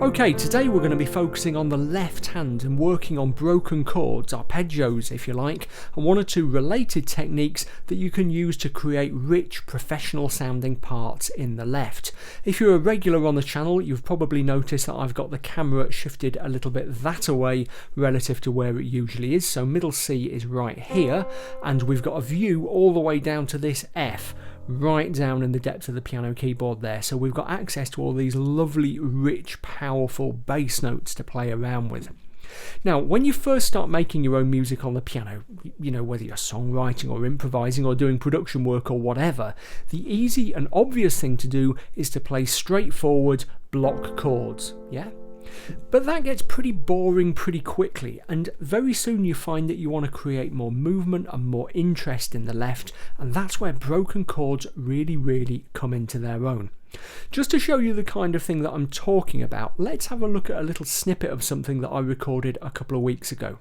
Okay, today we're going to be focusing on the left hand and working on broken chords, arpeggios if you like, and one or two related techniques that you can use to create rich professional sounding parts in the left. If you're a regular on the channel, you've probably noticed that I've got the camera shifted a little bit that away relative to where it usually is, so middle C is right here, and we've got a view all the way down to this F, right down in the depth of the piano keyboard there, so we've got access to all these lovely, rich, powerful bass notes to play around with. Now, when you first start making your own music on the piano, you know, whether you're songwriting or improvising or doing production work or whatever, the easy and obvious thing to do is to play straightforward block chords, yeah? But that gets pretty boring pretty quickly, and very soon you find that you want to create more movement and more interest in the left, and that's where broken chords really come into their own. Just to show you the kind of thing that I'm talking about, let's have a look at a little snippet of something that I recorded a couple of weeks ago.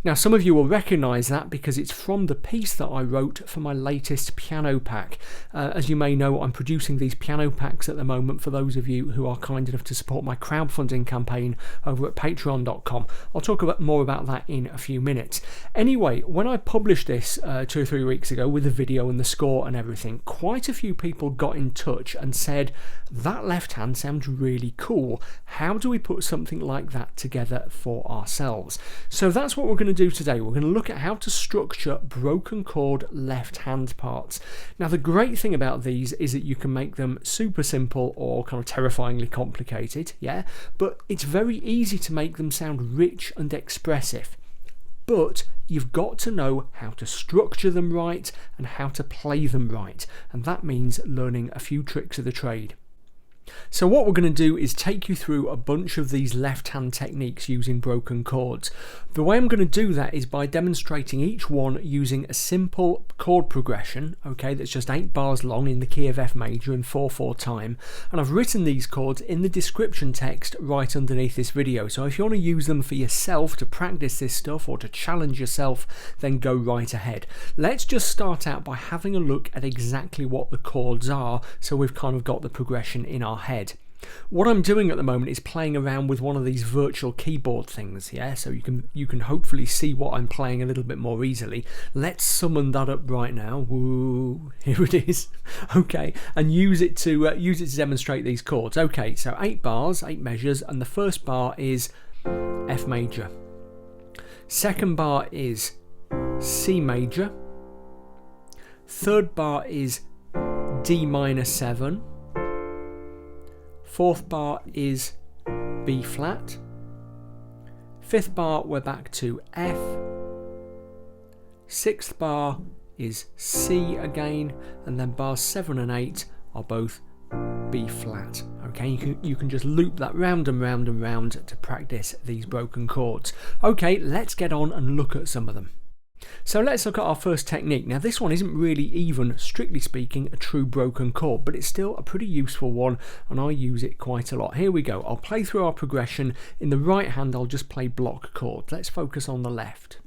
Now, some of you will recognise that because it's from the piece that I wrote for my latest piano pack. As you may know, I'm producing these piano packs at the moment for those of you who are kind enough to support my crowdfunding campaign over at patreon.com. I'll talk more about that in a few minutes. Anyway, when I published this 2 or 3 weeks ago with the video and the score and everything, quite a few people got in touch and said, that left hand sounds really cool. How do we put something like that together for ourselves? So that's what we're going to do today. We're going to look at how to structure broken chord left hand parts. Now, the great thing about these is that you can make them super simple or kind of terrifyingly complicated, yeah, but it's very easy to make them sound rich and expressive. But you've got to know how to structure them right and how to play them right, and that means learning a few tricks of the trade. So what we're going to do is take you through a bunch of these left-hand techniques using broken chords. The way I'm going to do that is by demonstrating each one using a simple chord progression, okay, that's just 8 bars long in the key of F major in 4/4 time, and I've written these chords in the description text right underneath this video, so if you want to use them for yourself to practice this stuff or to challenge yourself, then go right ahead. Let's just start out by having a look at exactly what the chords are, so we've kind of got the progression in our head. What I'm doing at the moment is playing around with one of these virtual keyboard things, yeah, so you can hopefully see what I'm playing a little bit more easily. Let's summon that up right now. Woo, here it is. Okay, and use it to demonstrate these chords. Okay, so 8 bars, 8 measures, and the first bar is F major. Second bar is C major. Third bar is D minor 7. Fourth bar is B flat. Fifth bar we're back to F. Sixth bar is C again, and then bars 7 and 8 are both B flat. Okay, you can just loop that round and round and round to practice these broken chords. Okay, let's get on and look at some of them. So let's look at our first technique. Now, this one isn't really even, strictly speaking, a true broken chord, but it's still a pretty useful one, and I use it quite a lot. Here we go. I'll play through our progression. In the right hand, I'll just play block chords. Let's focus on the left.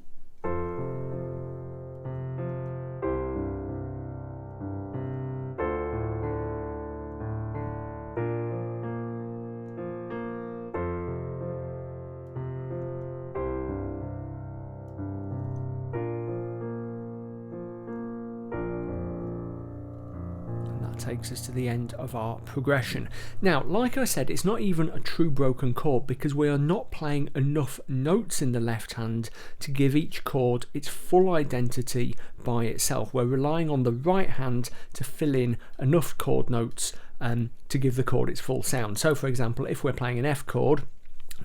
Takes us to the end of our progression. Now, like I said, it's not even a true broken chord because we are not playing enough notes in the left hand to give each chord its full identity by itself. We're relying on the right hand to fill in enough chord notes to give the chord its full sound. So, for example, if we're playing an F chord,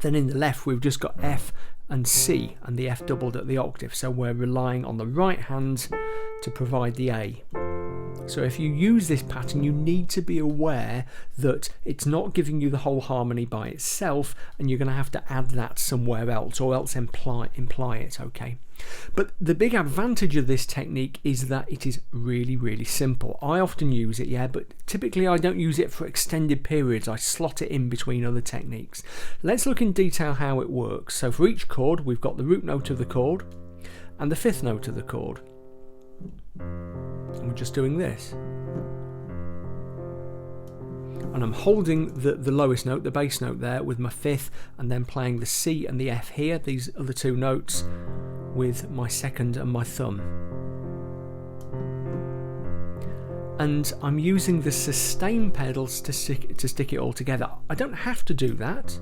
then in the left we've just got F and C and the F doubled at the octave, so we're relying on the right hand to provide the A. So if you use this pattern, you need to be aware that it's not giving you the whole harmony by itself, and you're going to have to add that somewhere else, or else imply it, okay? But the big advantage of this technique is that it is really, really simple. I often use it, yeah, but typically I don't use it for extended periods. I slot it in between other techniques. Let's look in detail how it works. So for each chord, we've got the root note of the chord and the fifth note of the chord. And we're just doing this. And I'm holding the lowest note, the bass note there, with my fifth, and then playing the C and the F here, these other two notes, with my second and my thumb. And I'm using the sustain pedals to stick it all together. I don't have to do that.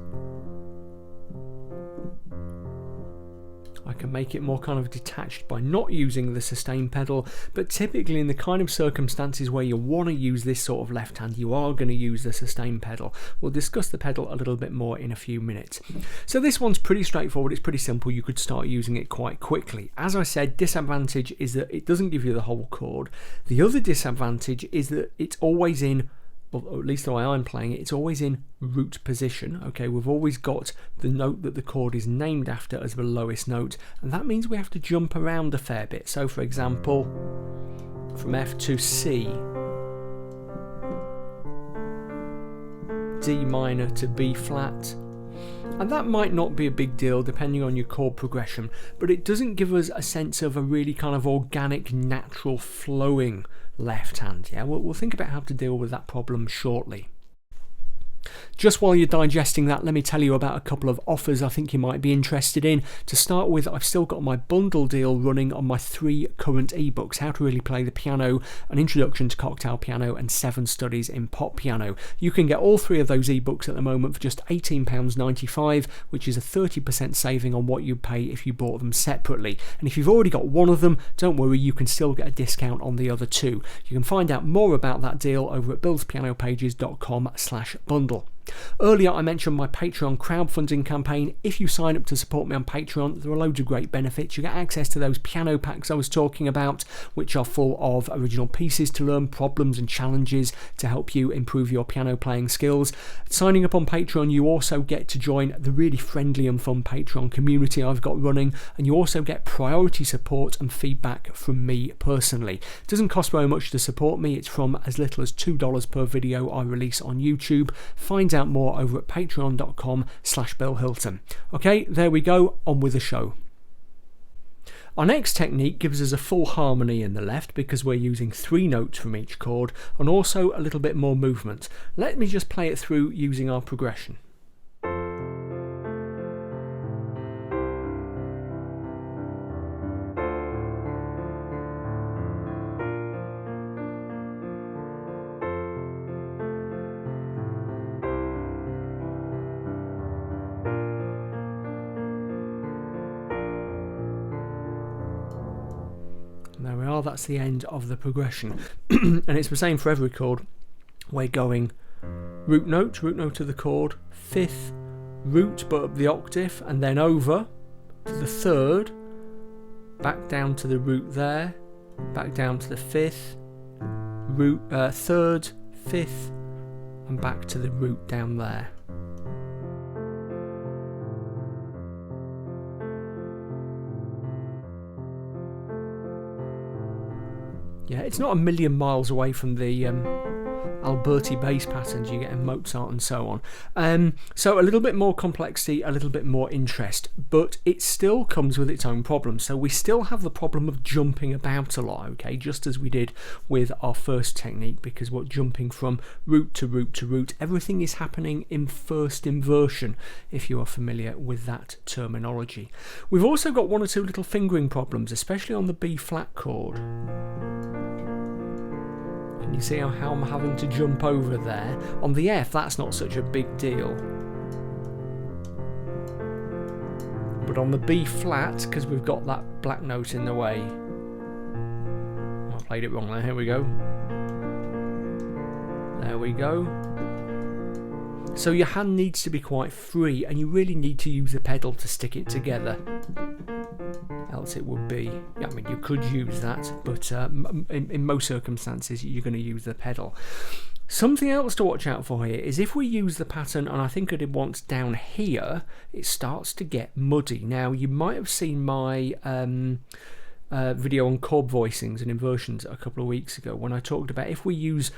I can make it more kind of detached by not using the sustain pedal, but typically in the kind of circumstances where you want to use this sort of left hand, you are going to use the sustain pedal. We'll discuss the pedal a little bit more in a few minutes. So this one's pretty straightforward, it's pretty simple, you could start using it quite quickly. As I said, disadvantage is that it doesn't give you the whole chord. The other disadvantage is that it's always in, or at least the way I'm playing it, it's always in root position. Okay, we've always got the note that the chord is named after as the lowest note, and that means we have to jump around a fair bit. So for example, from F to C, D minor to B flat, and that might not be a big deal depending on your chord progression, but it doesn't give us a sense of a really kind of organic, natural flowing left hand. Yeah, we'll think about how to deal with that problem shortly. Just while you're digesting that, let me tell you about a couple of offers I think you might be interested in. To start with, I've still got my bundle deal running on my 3 current ebooks: How to Really Play the Piano, An Introduction to Cocktail Piano, and 7 Studies in Pop Piano. You can get all 3 of those ebooks at the moment for just £18.95, which is a 30% saving on what you'd pay if you bought them separately. And if you've already got one of them, don't worry, you can still get a discount on the other 2. You can find out more about that deal over at billspianopages.com/bundle. Earlier I mentioned my Patreon crowdfunding campaign. If you sign up to support me on Patreon, there are loads of great benefits. You get access to those piano packs I was talking about, which are full of original pieces to learn, problems and challenges to help you improve your piano playing skills. Signing up on Patreon, you also get to join the really friendly and fun Patreon community I've got running, and you also get priority support and feedback from me personally. It doesn't cost very much to support me. It's from as little as $2 per video I release on YouTube. Find out more over at patreon.com/Bill Hilton. Okay, there we go, on with the show. Our next technique gives us a full harmony in the left because we're using 3 notes from each chord and also a little bit more movement. Let me just play it through using our progression. There we are, that's the end of the progression. And it's the same for every chord. We're going root note of the chord, 5th, root but up the octave, and then over to the 3rd, back down to the root there, back down to the 5th, root, 3rd, 5th, and back to the root down there. Yeah, it's not a million miles away from the Alberti bass patterns you get in Mozart and so on. So a little bit more complexity, a little bit more interest, but it still comes with its own problems. So we still have the problem of jumping about a lot, okay, just as we did with our first technique, because we're jumping from root to root to root. Everything is happening in first inversion, if you are familiar with that terminology. We've also got 1 or 2 little fingering problems, especially on the B flat chord. You see how I'm having to jump over there. On the F, that's not such a big deal. But on the B flat, because we've got that black note in the way. I played it wrong there, here we go. There we go. So your hand needs to be quite free, and you really need to use the pedal to stick it together. Else it would be, I mean, you could use that, but in most circumstances you're going to use the pedal. Something else to watch out for here is if we use the pattern, and I think I did once, down here, it starts to get muddy. Now, you might have seen my video on chord voicings and inversions a couple of weeks ago when I talked about if we use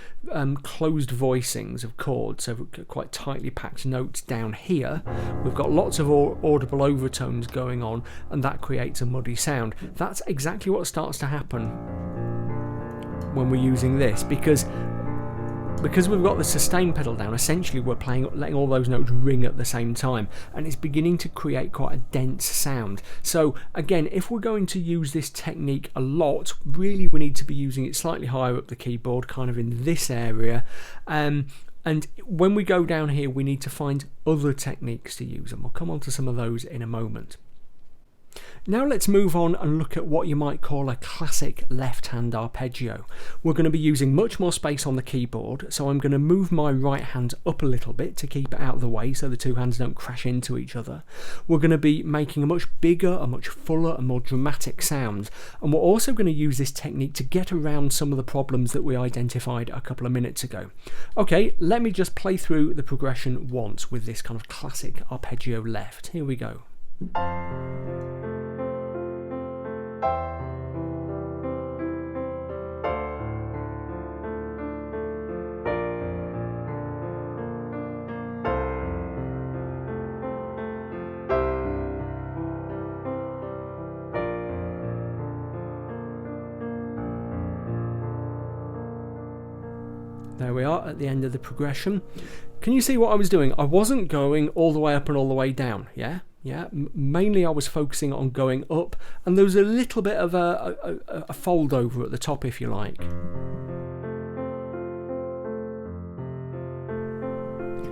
closed voicings of chords, so quite tightly packed notes down here, we've got lots of audible overtones going on, and that creates a muddy sound. That's exactly what starts to happen when we're using this, because we've got the sustain pedal down. Essentially we're letting all those notes ring at the same time, and it's beginning to create quite a dense sound. So again, if we're going to use this technique a lot, really we need to be using it slightly higher up the keyboard, kind of in this area, and when we go down here we need to find other techniques to use, and we'll come on to some of those in a moment. Now let's move on and look at what you might call a classic left-hand arpeggio. We're going to be using much more space on the keyboard, so I'm going to move my right hand up a little bit to keep it out of the way so the two hands don't crash into each other. We're going to be making a much bigger, a much fuller and more dramatic sound, and we're also going to use this technique to get around some of the problems that we identified a couple of minutes ago. Okay, let me just play through the progression once with this kind of classic arpeggio left. Here we go. There we are at the end of the progression. Can you see what I was doing? I wasn't going all the way up and all the way down, yeah? Mainly I was focusing on going up, and there was a little bit of a fold over at the top, if you like.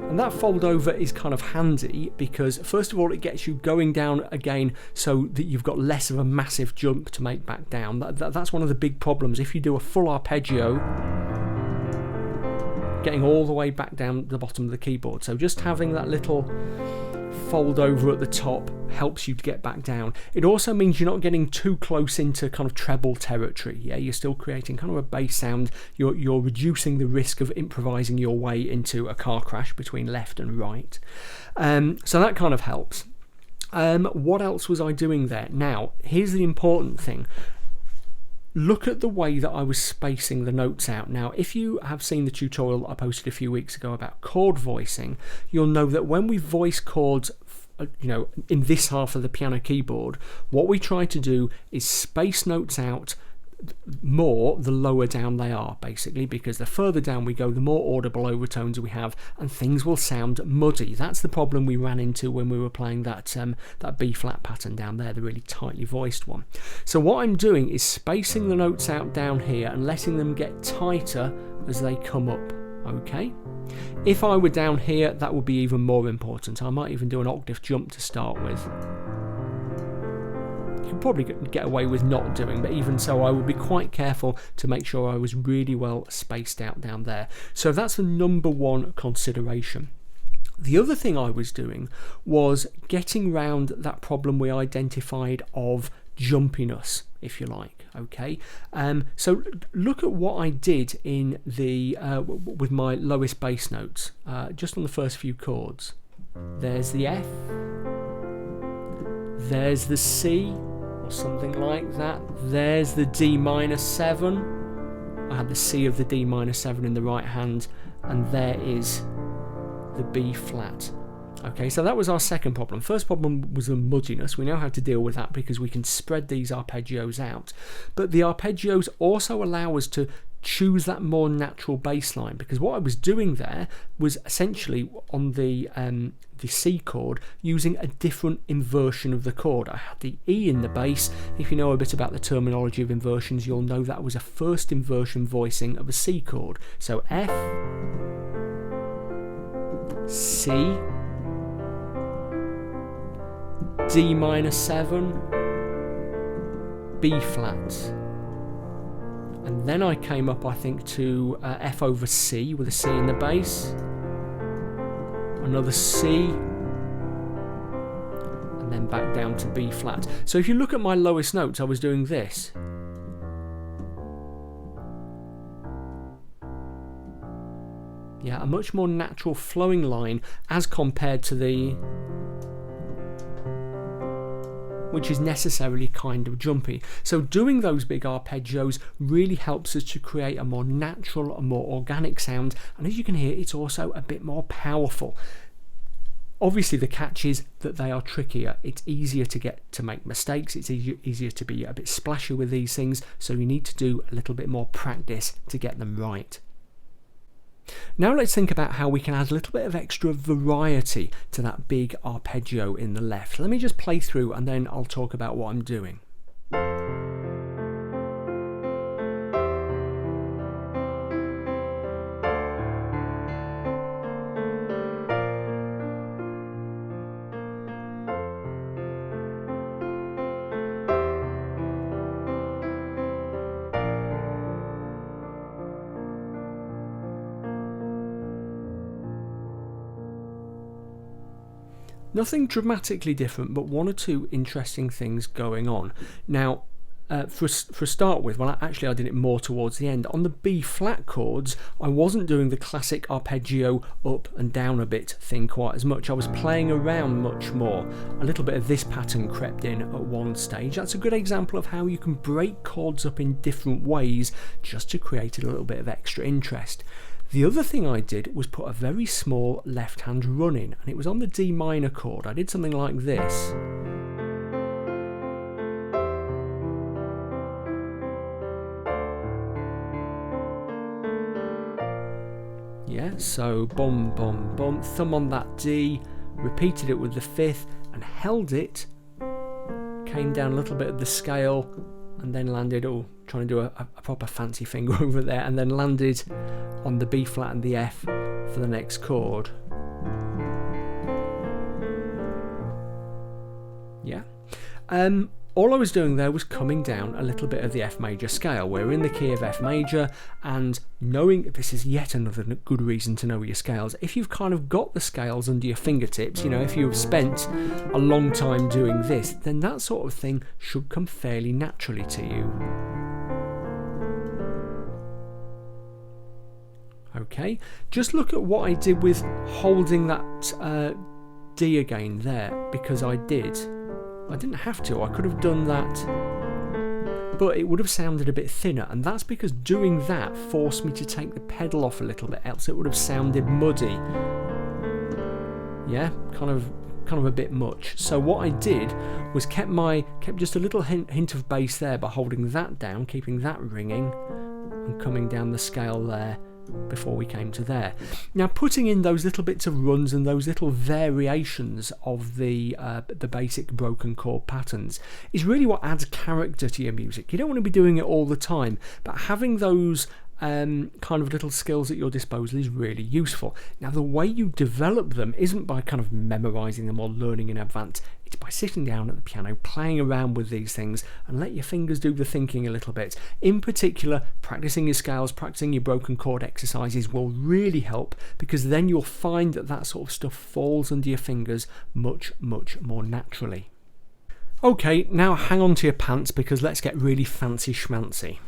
And that fold over is kind of handy because first of all it gets you going down again so that you've got less of a massive jump to make back down. That's one of the big problems. If you do a full arpeggio, getting all the way back down the bottom of the keyboard. So just having that little fold over at the top helps you to get back down. It also means you're not getting too close into kind of treble territory. Yeah, you're still creating kind of a bass sound. You're reducing the risk of improvising your way into a car crash between left and right. So that kind of helps. What else was I doing there? Now, here's the important thing. Look at the way that I was spacing the notes out. Now, if you have seen the tutorial I posted a few weeks ago about chord voicing, you'll know that when we voice chords, in this half of the piano keyboard, what we try to do is space notes out more the lower down they are, basically, because the further down we go, the more audible overtones we have, and things will sound muddy. That's the problem we ran into when we were playing that B flat pattern down there, the really tightly voiced one. So what I'm doing is spacing the notes out down here and letting them get tighter as they come up. Okay, if I were down here, that would be even more important. I might even do an octave jump to start with. You can probably get away with not doing, but even so I would be quite careful to make sure I was really well spaced out down there. So that's the number one consideration. The other thing I was doing was getting round that problem we identified of jumpiness, if you like. Okay, so look at what I did in the with my lowest bass notes, just on the first few chords. There's the F, there's the C, or something like that. There's the D minor 7. I had the C of the D minor 7 in the right hand, and there is the B flat. Okay, so that was our second problem. First problem was the muddiness. We know how to deal with that because we can spread these arpeggios out. But the arpeggios also allow us to choose that more natural bass line, because what I was doing there was essentially on the C chord using a different inversion of the chord. I had the E in the bass. If you know a bit about the terminology of inversions, you'll know that was a first inversion voicing of a C chord. So F, C, D minor 7, B flat. And then I came up, I think, to F over C with a C in the bass, another C, and then back down to B flat. So if you look at my lowest notes, I was doing this. Yeah, a much more natural flowing line as compared to the, which is necessarily kind of jumpy. So doing those big arpeggios really helps us to create a more natural, a more organic sound, and as you can hear, it's also a bit more powerful. Obviously the catch is that they are trickier. It's easier to make mistakes, it's easier to be a bit splashy with these things, so you need to do a little bit more practice to get them right. Now let's think about how we can add a little bit of extra variety to that big arpeggio in the left. Let me just play through and then I'll talk about what I'm doing. Nothing dramatically different, but one or two interesting things going on. Now, for a start with, well, actually I did it more towards the end. On the B flat chords, I wasn't doing the classic arpeggio up and down a bit thing quite as much. I was playing around much more. A little bit of this pattern crept in at one stage. That's a good example of how you can break chords up in different ways just to create a little bit of extra interest. The other thing I did was put a very small left hand run in, and it was on the D minor chord. I did something like this. Yeah, so bum bum bum, thumb on that D, repeated it with the fifth and held it, came down a little bit of the scale and then landed, trying to do a proper fancy finger over there, and then landed on the B flat and the F for the next chord. Yeah. All I was doing there was coming down a little bit of the F major scale. We're in the key of F major, and knowing this is yet another good reason to know your scales. If you've kind of got the scales under your fingertips, you know, if you've spent a long time doing this, then that sort of thing should come fairly naturally to you. Okay, just look at what I did with holding that D again there, because I didn't have to, I could have done that, but it would have sounded a bit thinner, and that's because doing that forced me to take the pedal off a little bit, else it would have sounded muddy. Yeah, kind of a bit much. So what I did was kept just a little hint of bass there by holding that down, keeping that ringing, and coming down the scale there before we came to there. Now, putting in those little bits of runs and those little variations of the basic broken chord patterns is really what adds character to your music. You don't want to be doing it all the time, but having those kind of little skills at your disposal is really useful. Now, the way you develop them isn't by kind of memorizing them or learning in advance. It's by sitting down at the piano, playing around with these things, and let your fingers do the thinking a little bit. In particular, practicing your scales, practicing your broken chord exercises will really help, because then you'll find that sort of stuff falls under your fingers much, much more naturally. Okay, now hang on to your pants, because let's get really fancy schmancy.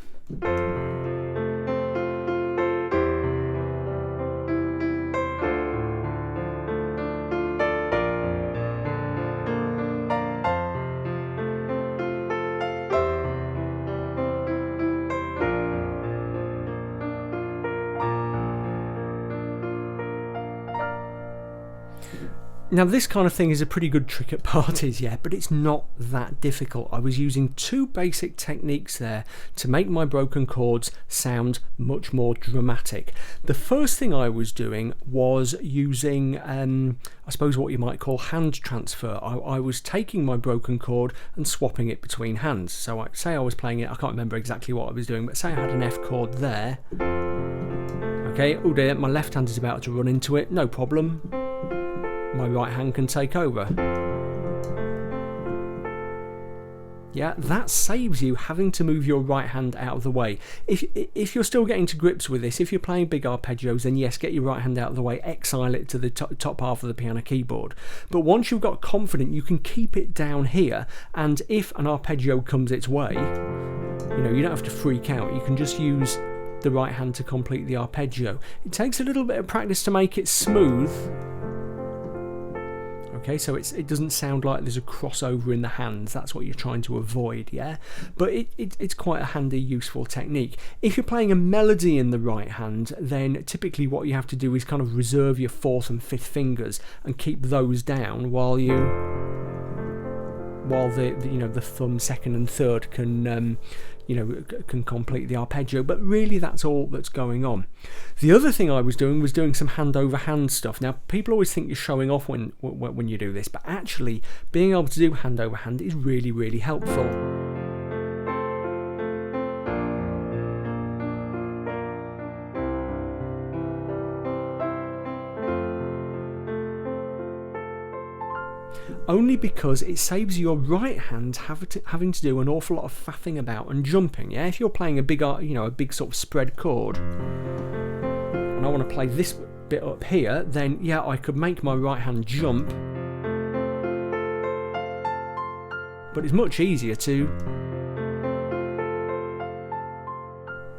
Now, this kind of thing is a pretty good trick at parties, yeah, but it's not that difficult. I was using two basic techniques there to make my broken chords sound much more dramatic. The first thing I was doing was using, I suppose what you might call hand transfer. I was taking my broken chord and swapping it between hands. So say I was playing it, I can't remember exactly what I was doing, but say I had an F chord there. Okay, oh dear, my left hand is about to run into it, no problem. My right hand can take over. Yeah, that saves you having to move your right hand out of the way. If you're still getting to grips with this, if you're playing big arpeggios, then yes, get your right hand out of the way, exile it to the top half of the piano keyboard. But once you've got confident, you can keep it down here, and if an arpeggio comes its way, you know, you don't have to freak out. You can just use the right hand to complete the arpeggio. It takes a little bit of practice to make it smooth. Okay, so it doesn't sound like there's a crossover in the hands. That's what you're trying to avoid, yeah? But it's quite a handy, useful technique. If you're playing a melody in the right hand, then typically what you have to do is kind of reserve your fourth and fifth fingers and keep those down while the thumb, second and third can can complete the arpeggio. But really that's all that's going on. The other thing I was doing some hand over hand stuff. Now people always think you're showing off when you do this, but actually being able to do hand over hand is really, really helpful. Only because it saves your right hand having to do an awful lot of faffing about and jumping. Yeah, if you're playing a big sort of spread chord, and I want to play this bit up here, then yeah, I could make my right hand jump, but it's much easier to.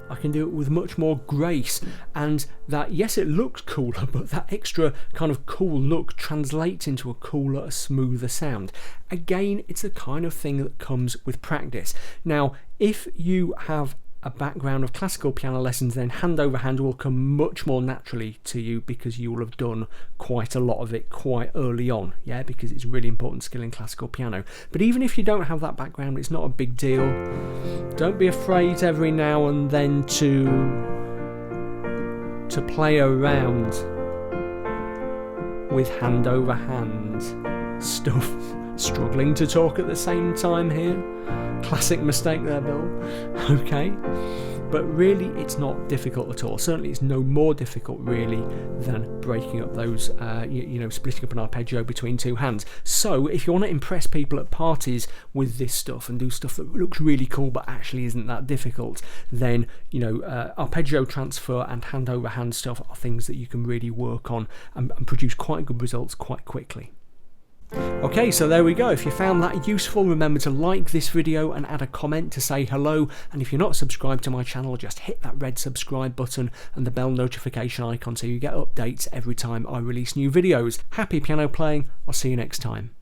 I can do it with much more grace, and that, yes, it looks cooler, but that extra kind of cool look translates into a cooler, smoother sound. Again, it's the kind of thing that comes with practice. Now, if you have a background of classical piano lessons, then hand over hand will come much more naturally to you because you will have done quite a lot of it quite early on, yeah, because it's really important skill in classical piano. But even if you don't have that background, it's not a big deal. Don't be afraid every now and then to play around with hand over hand stuff. Struggling to talk at the same time here. Classic mistake there, Bill. Okay, but really it's not difficult at all. Certainly it's no more difficult really than breaking up those splitting up an arpeggio between two hands. So if you want to impress people at parties with this stuff and do stuff that looks really cool but actually isn't that difficult, then arpeggio transfer and hand over hand stuff are things that you can really work on and produce quite good results quite quickly. Okay, so there we go. If you found that useful, remember to like this video and add a comment to say hello, and if you're not subscribed to my channel, just hit that red subscribe button and the bell notification icon so you get updates every time I release new videos. Happy piano playing. I'll see you next time.